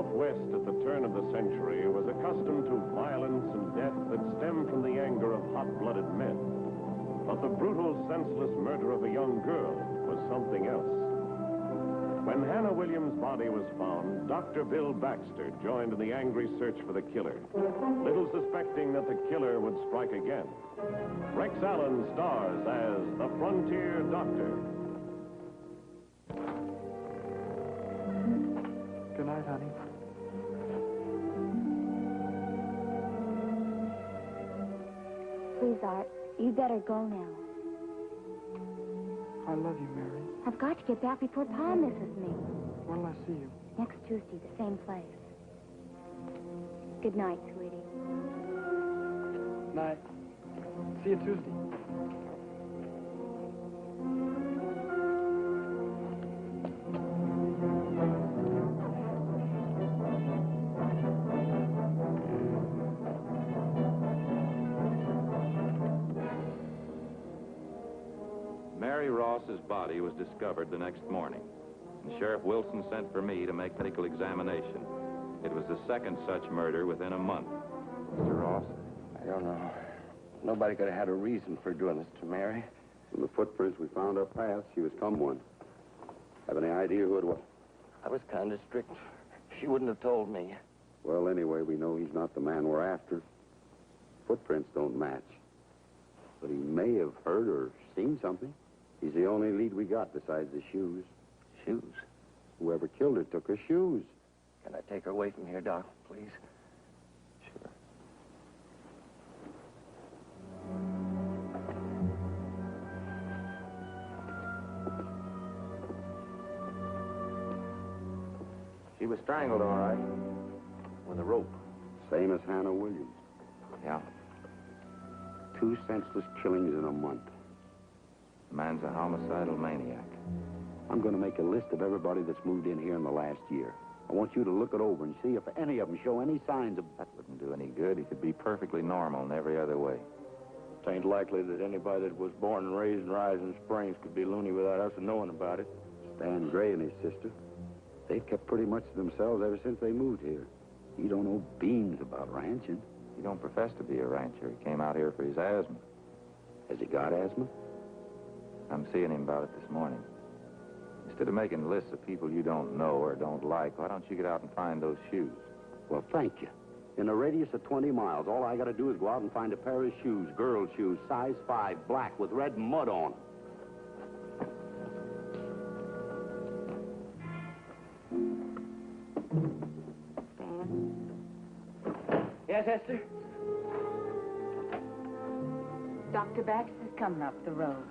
Northwest at the turn of the century was accustomed to violence and death that stemmed from the anger of hot-blooded men. But the brutal, senseless murder of a young girl was something else. When Hannah Williams' body was found, Dr. Bill Baxter joined in the angry search for the killer, little suspecting that the killer would strike again. Rex Allen stars as the Frontier Doctor. Good night, honey. Please, Art, you better go now. I love you, Mary. I've got to get back before Pa misses me. When'll I see you? Next Tuesday, the same place. Good night, sweetie. Night. See you Tuesday. Mary Ross's body was discovered the next morning, and Sheriff Wilson sent for me to make medical examination. It was the second such murder within a month. Mr. Ross? I don't know. Nobody could have had a reason for doing this to Mary. From the footprints we found up past, she was someone. Have any idea who it was? I was kind of strict. She wouldn't have told me. Well, anyway, we know he's not the man we're after. Footprints don't match. But he may have heard or seen something. He's the only lead we got besides the shoes. Shoes? Whoever killed her took her shoes. Can I take her away from here, Doc, please? Sure. She was strangled, all right, with a rope. Same as Hannah Williams. Yeah. 2 senseless killings in a month. The man's a homicidal maniac. I'm going to make a list of everybody that's moved in here in the last year. I want you to look it over and see if any of them show any signs of... That wouldn't do any good. He could be perfectly normal in every other way. It ain't likely that anybody that was born and raised in Rising Springs could be loony without us knowing about it. Stan Gray and his sister, they've kept pretty much to themselves ever since they moved here. He don't know beans about ranching. He don't profess to be a rancher. He came out here for his asthma. Has he got asthma? I'm seeing him about it this morning. Instead of making lists of people you don't know or don't like, why don't you get out and find those shoes? Well, thank you. In a radius of 20 miles, all I got to do is go out and find a pair of shoes, girl shoes, size 5, black, with red mud on them. Stan? Yes, Esther? Dr. Baxter's coming up the road.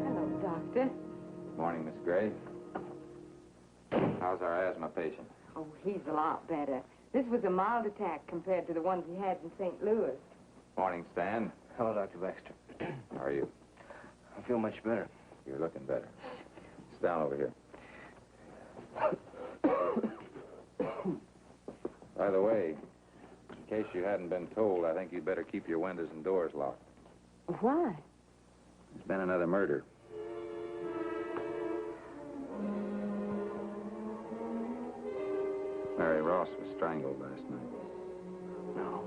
Hello, Doctor. Morning, Miss Gray. How's our asthma patient? Oh, he's a lot better. This was a mild attack compared to the ones he had in St. Louis. Morning, Stan. Hello, Dr. Baxter. How are you? I feel much better. You're looking better. Sit down over here. By the way, in case you hadn't been told, I think you'd better keep your windows and doors locked. Why? There's been another murder. Mary Ross was strangled last night. No.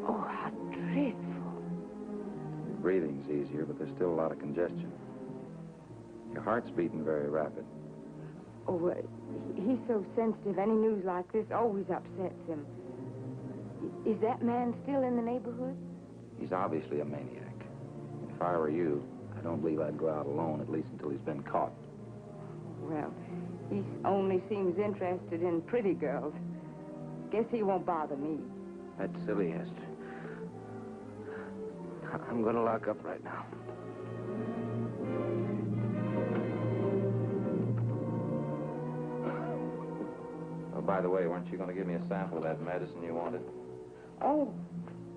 Oh, how dreadful. Your breathing's easier, but there's still a lot of congestion. Your heart's beating very rapid. Oh, he's so sensitive. Any news like this always upsets him. Is that man still in the neighborhood? He's obviously a maniac. If I were you, I don't believe I'd go out alone, at least until he's been caught. Well, he only seems interested in pretty girls. Guess he won't bother me. That's silly, Esther. I'm going to lock up right now. Oh, by the way, weren't you going to give me a sample of that medicine you wanted? Oh,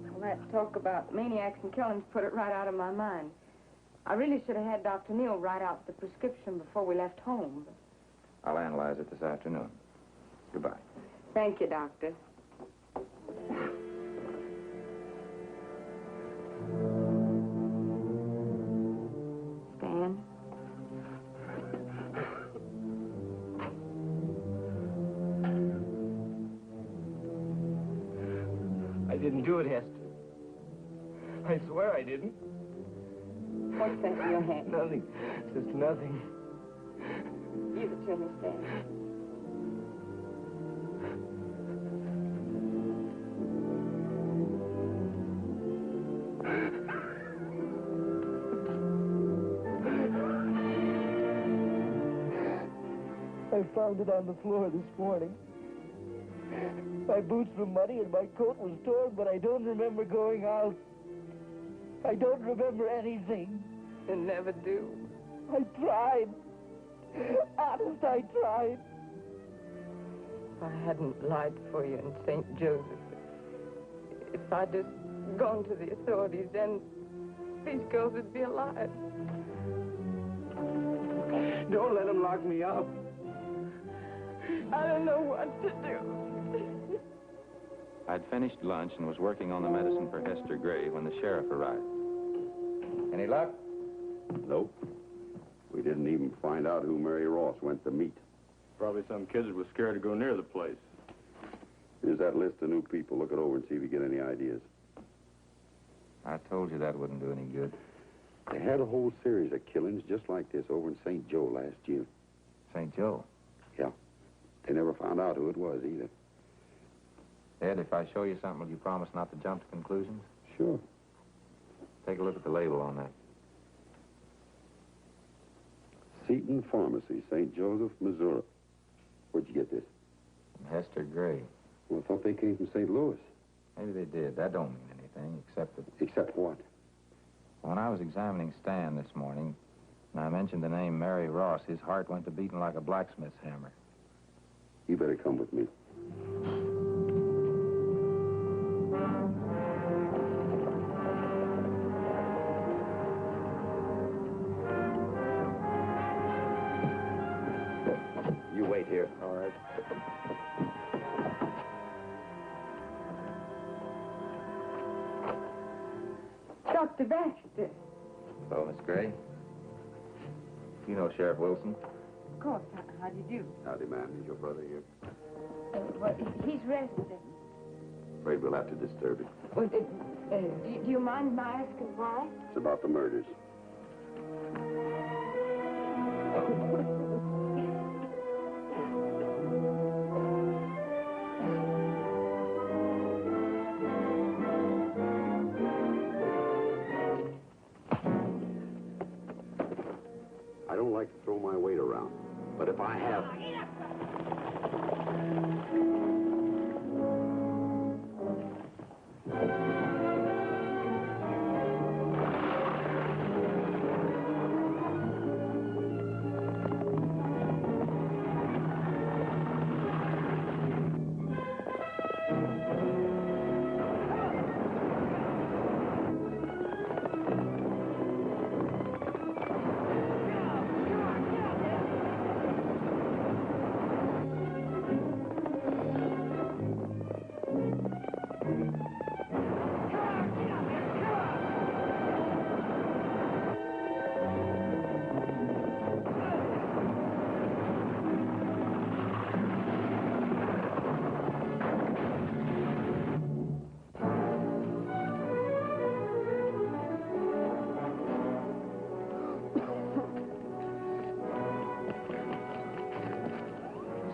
well, that talk about maniacs and killings put it right out of my mind. I really should have had Dr. Neal write out the prescription before we left home. I'll analyze it this afternoon. Goodbye. Thank you, Doctor. Stan? do it, Hester. I swear I didn't. What's that in your hand? Nothing. Just nothing. Give it to me, Stan. I found it on the floor this morning. My boots were muddy and my coat was torn, but I don't remember going out. I don't remember anything. You never do. I tried. Honest, I tried. If I hadn't lied for you in St. Joseph, if I'd just gone to the authorities, then these girls would be alive. Don't let them lock me up. I don't know what to do. I'd finished lunch and was working on the medicine for Hester Gray when the sheriff arrived. Any luck? Nope. We didn't even find out who Mary Ross went to meet. Probably some kids that was scared to go near the place. Here's that list of new people. Look it over and see if you get any ideas. I told you that wouldn't do any good. They had a whole series of killings just like this over in St. Joe last year. St. Joe? Yeah. They never found out who it was either. Ed, if I show you something, will you promise not to jump to conclusions? Sure. Take a look at the label on that. Seton Pharmacy, St. Joseph, Missouri. Where'd you get this? From Hester Gray. Well, I thought they came from St. Louis. Maybe they did. That don't mean anything, except that... Except what? When I was examining Stan this morning, and I mentioned the name Mary Ross, his heart went to beating like a blacksmith's hammer. You better come with me. You wait here. All right. Dr. Baxter. Hello, Miss Gray. You know Sheriff Wilson? Of course. How do you do? Howdy, ma'am. Is your brother here? Well, he's resting. Afraid we'll have to disturb him. Well, do you mind my asking why? It's about the murders. I don't like to throw my weight around, but if I have...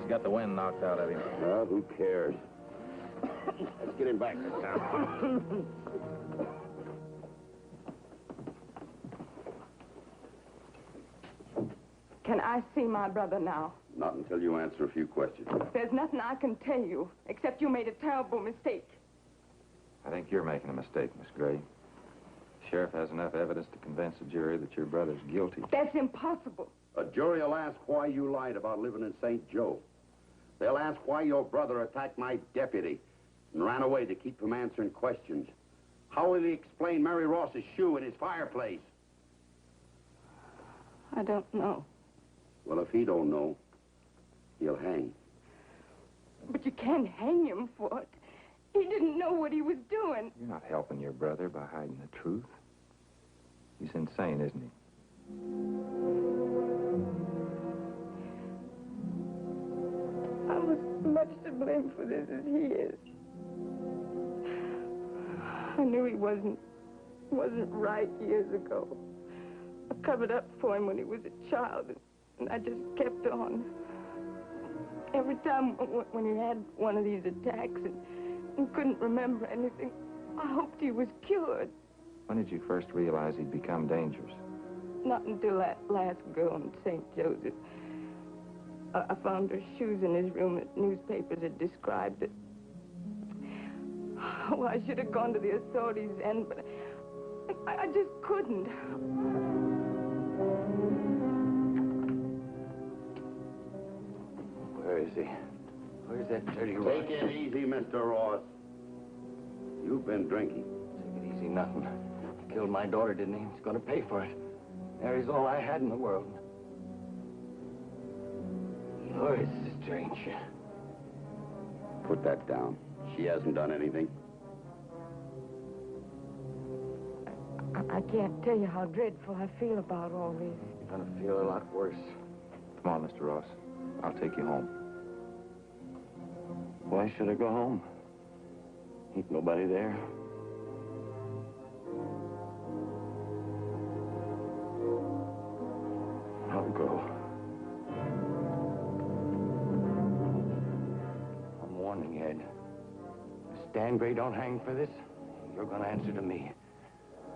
Got the wind knocked out of him. Well, who cares? Let's get him back to town. Can I see my brother now? Not until you answer a few questions. There's nothing I can tell you, except you made a terrible mistake. I think you're making a mistake, Miss Gray. The sheriff has enough evidence to convince a jury that your brother's guilty. That's impossible. A jury will ask why you lied about living in St. Joe. They'll ask why your brother attacked my deputy and ran away to keep from answering questions. How will he explain Mary Ross's shoe in his fireplace? I don't know. Well, if he don't know, he'll hang. But you can't hang him for it. He didn't know what he was doing. You're not helping your brother by hiding the truth. He's insane, isn't he? I'm as much to blame for this as he is. I knew he wasn't right years ago. I covered up for him when he was a child, and I just kept on. Every time when he had one of these attacks and couldn't remember anything, I hoped he was cured. When did you first realize he'd become dangerous? Not until that last girl in St. Joseph. I found her shoes in his room that newspapers had described it. Oh, I should have gone to the authorities then, but I just couldn't. Where is he? Where's that dirty Take it easy, Mr. Ross. You've been drinking. Take it easy, nothing. He killed my daughter, didn't he? He's gonna pay for it. Mary's all I had in the world. You're his sister, ain't you? Put that down. She hasn't done anything. I can't tell you how dreadful I feel about all this. You're gonna feel a lot worse. Come on, Mr. Ross. I'll take you home. Why should I go home? Ain't nobody there. I'll go. I'm warning you, Ed. If Stan Gray don't hang for this, you're gonna answer to me.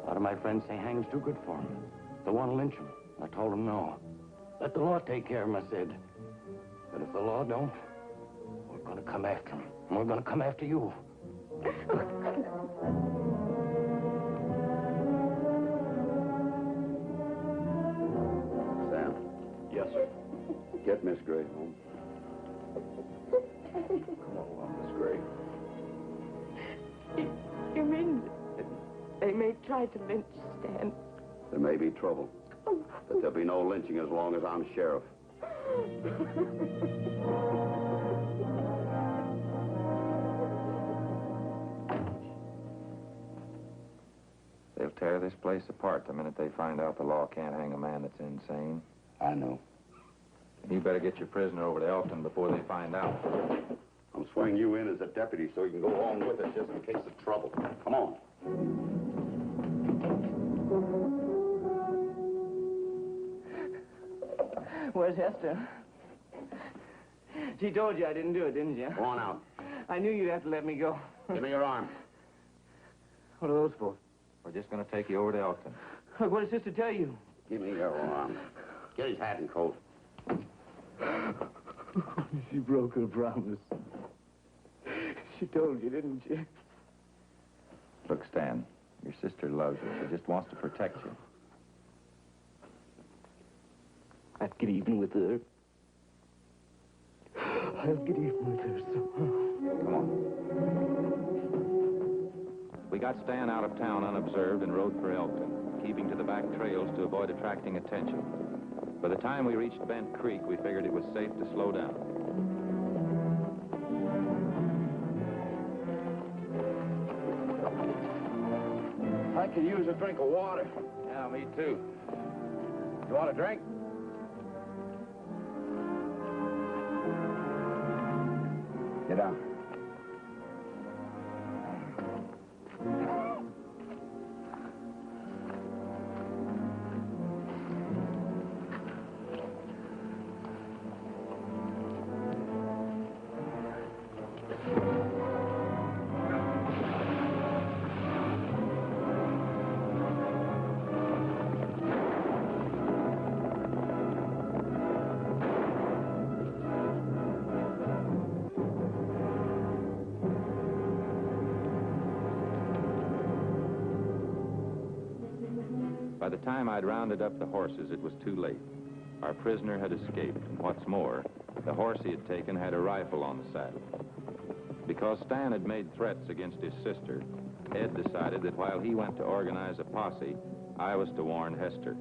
A lot of my friends say hang's too good for him. They want to lynch him. I told them no. Let the law take care of him, I said. But if the law don't, we're gonna come after him. And we're gonna come after you. Sam? Yes, sir. Get Miss Gray home. Come along, Miss Gray. You mean they may try to lynch Stan? There may be trouble, but there'll be no lynching as long as I'm sheriff. They'll tear this place apart the minute they find out the law can't hang a man that's insane. I know. You better get your prisoner over to Elkton before they find out. I'm swinging you in as a deputy so you can go along with us just in case of trouble. Come on. Where's Hester? She told you I didn't do it, didn't she? Go on out. I knew you'd have to let me go. Give me your arm. What are those for? We're just going to take you over to Elkton. Look, what did Sister tell you? Give me your arm. Get his hat and coat. She broke her promise. She told you, didn't she? Look, Stan, your sister loves you. She just wants to protect you. I'd get even with her. I'll get even with her somehow. Come on. We got Stan out of town unobserved and rode for Elkton, keeping to the back trails to avoid attracting attention. By the time we reached Bent Creek, we figured it was safe to slow down. I could use a drink of water. Yeah, me too. You want a drink? Get down. By the time I'd rounded up the horses, it was too late. Our prisoner had escaped, and what's more, the horse he had taken had a rifle on the saddle. Because Stan had made threats against his sister, Ed decided that while he went to organize a posse, I was to warn Hester.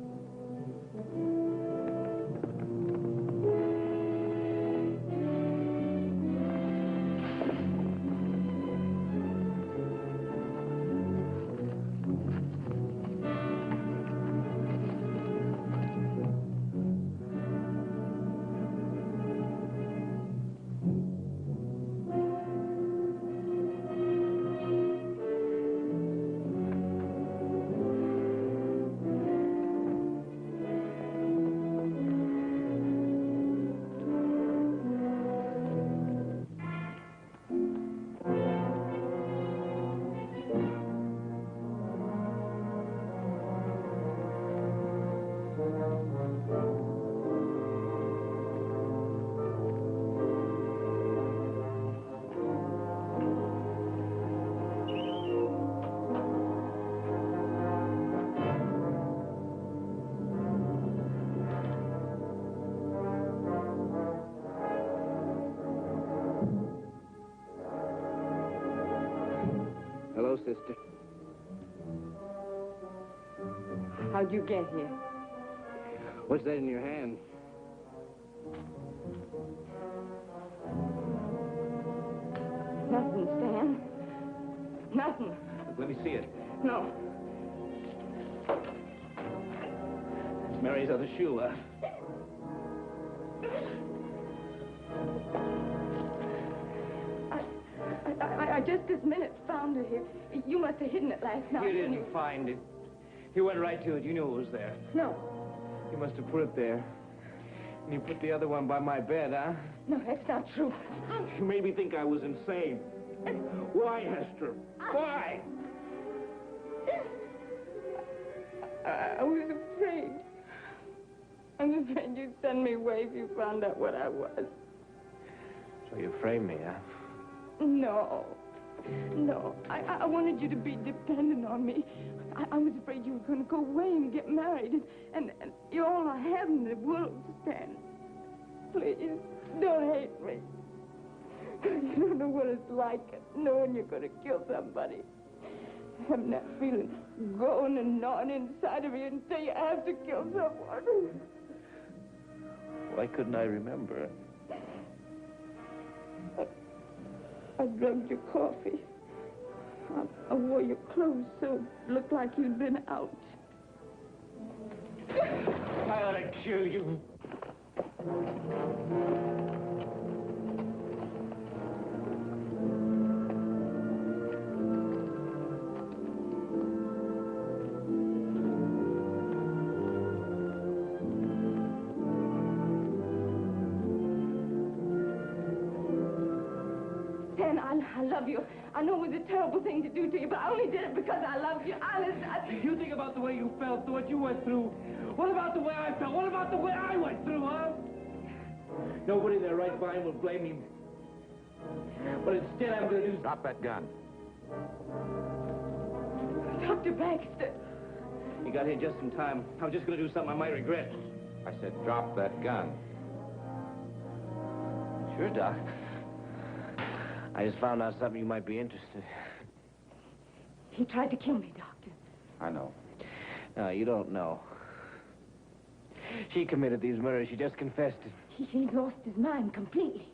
sister. How'd you get here? What's that in your hand? Nothing, Stan. Nothing. Let me see it. No. It's Mary's other shoe, huh? I just this minute found it here. You must have hidden it last night. You didn't find it. You went right to it. You knew it was there. No. You must have put it there. And you put the other one by my bed, huh? No, that's not true. You made me think I was insane. Why, Hester? Why? I was afraid. I was afraid you'd send me away if you found out what I was. So you framed me, huh? No. No. I wanted you to be dependent on me. I was afraid you were going to go away and get married. And you're all I have in the world, Stan. Please, don't hate me. You don't know what it's like knowing you're going to kill somebody. Having that feeling growing and gnawing inside of you until you have to kill someone. Why couldn't I remember? I drugged your coffee. I wore your clothes so it looked like you'd been out. I ought to kill you. Stan, I love you. I know it was a terrible thing to do to you, but I only did it because I love you. Honest, You think about the way you felt, what you went through. What about the way I felt? What about the way I went through, huh? Nobody in their right mind will blame me. But instead, I'm going to do... Drop that gun. Dr. Baxter. You got here just in time. I was just going to do something I might regret. I said drop that gun. Sure, Doc. I just found out something you might be interested. He tried to kill me, Doctor. I know. No, you don't know. She committed these murders. She just confessed it. He lost his mind completely.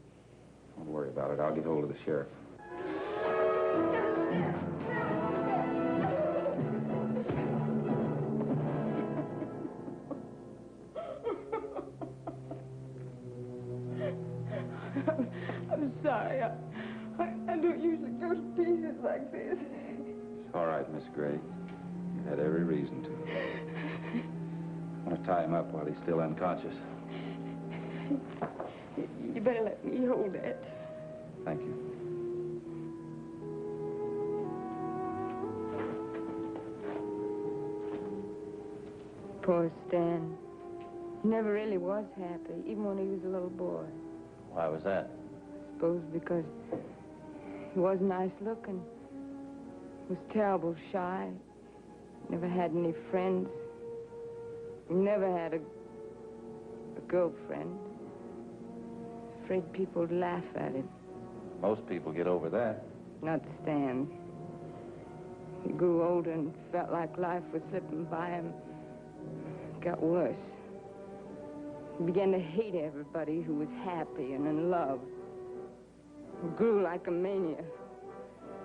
Don't worry about it. I'll get hold of the sheriff. I'm sorry. I don't usually go to pieces like this. It's all right, Miss Gray. You had every reason to. I want to tie him up while he's still unconscious. You better let me hold it. Thank you. Poor Stan. He never really was happy, even when he was a little boy. Why was that? I suppose because he was nice looking. Was terrible shy. Never had any friends. Never had a girlfriend. Afraid people would laugh at him. Most people get over that. Not Stan. He grew older and felt like life was slipping by him. It got worse. He began to hate everybody who was happy and in love. He grew like a mania.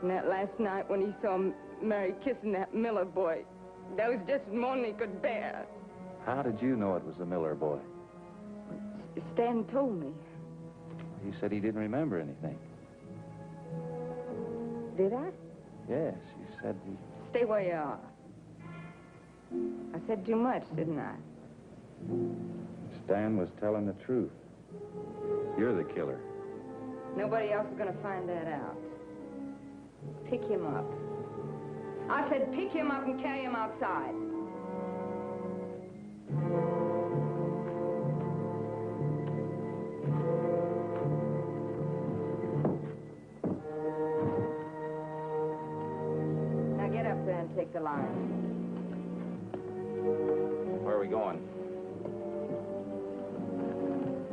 And that last night when he saw Mary kissing that Miller boy, that was just more than he could bear. How did you know it was the Miller boy? Stan told me. He said he didn't remember anything. Did I? Yes, you said he... Stay where you are. I said too much, didn't I? Stan was telling the truth. You're the killer. Nobody else is going to find that out. Pick him up. I said pick him up and carry him outside. Now get up there and take the line. Where are we going?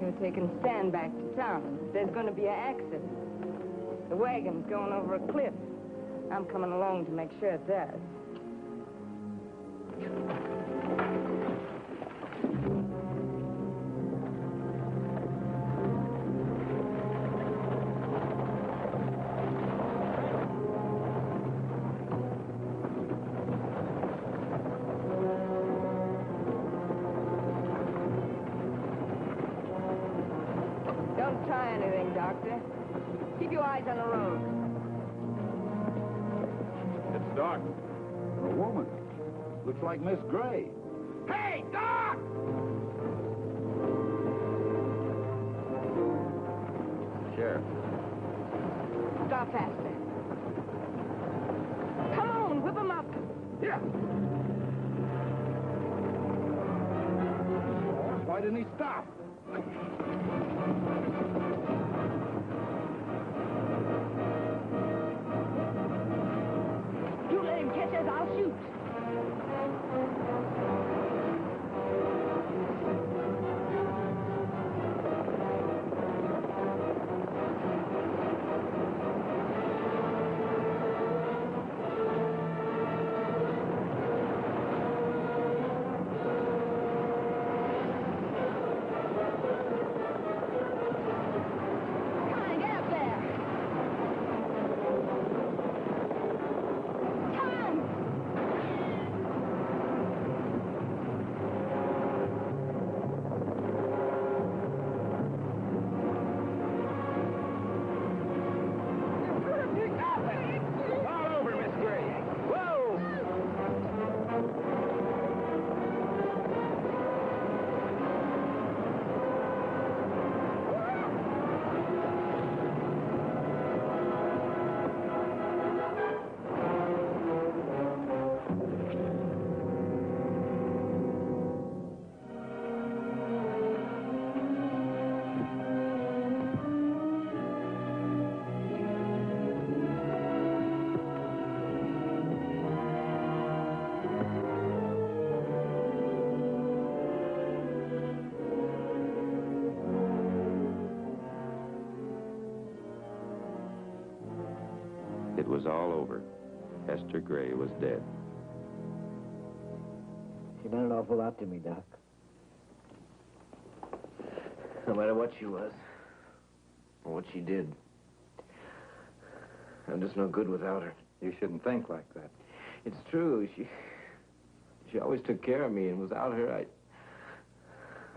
You're taking Stan back to town. There's going to be an accident. The wagon's going over a cliff. I'm coming along to make sure it does. Don't try anything, Doctor. Keep your eyes on the road. It's Doc. A woman. Looks like Miss Gray. Hey, Doc! Sheriff. Stop faster. Come on, whip 'em up. Yeah. Why didn't he stop? You let him catch us, I'll shoot. Come on, get up there. Come on. All over, Miss Gray. Whoa! It was all over. Esther Gray was dead. She meant an awful lot to me, Doc. No matter what she was, or what she did, I'm just no good without her. You shouldn't think like that. It's true. She always took care of me, and without her, I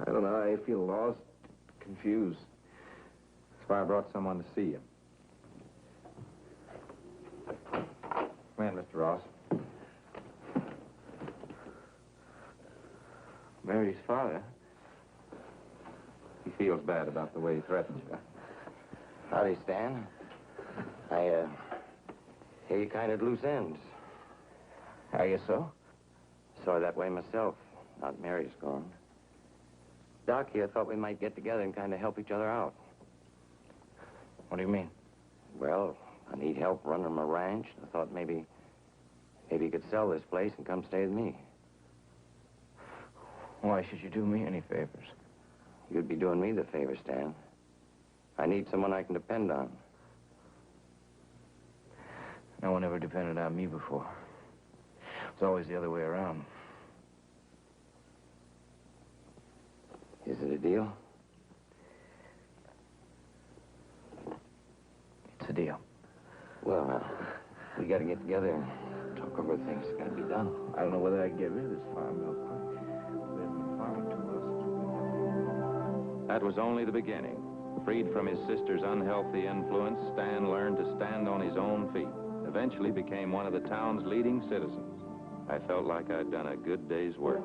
don't know, I feel lost, confused. That's why I brought someone to see you. Come in, Mr. Ross. Mary's father. He feels bad about the way he threatened you. Howdy, Stan. I hear you kind of at loose ends. I guess so. Sorry that way myself. Not Mary's gone. Doc here thought we might get together and kind of help each other out. What do you mean? Well, I need help running my ranch. I thought maybe you could sell this place and come stay with me. Why should you do me any favors? You'd be doing me the favor, Stan. I need someone I can depend on. No one ever depended on me before. It's always the other way around. Is it a deal? It's a deal. Well, we got to get together and talk over things that got to be done. I don't know whether I can get rid of this farm milk. We haven't been farming too well since we've been here. That was only the beginning. Freed from his sister's unhealthy influence, Stan learned to stand on his own feet. Eventually became one of the town's leading citizens. I felt like I'd done a good day's work.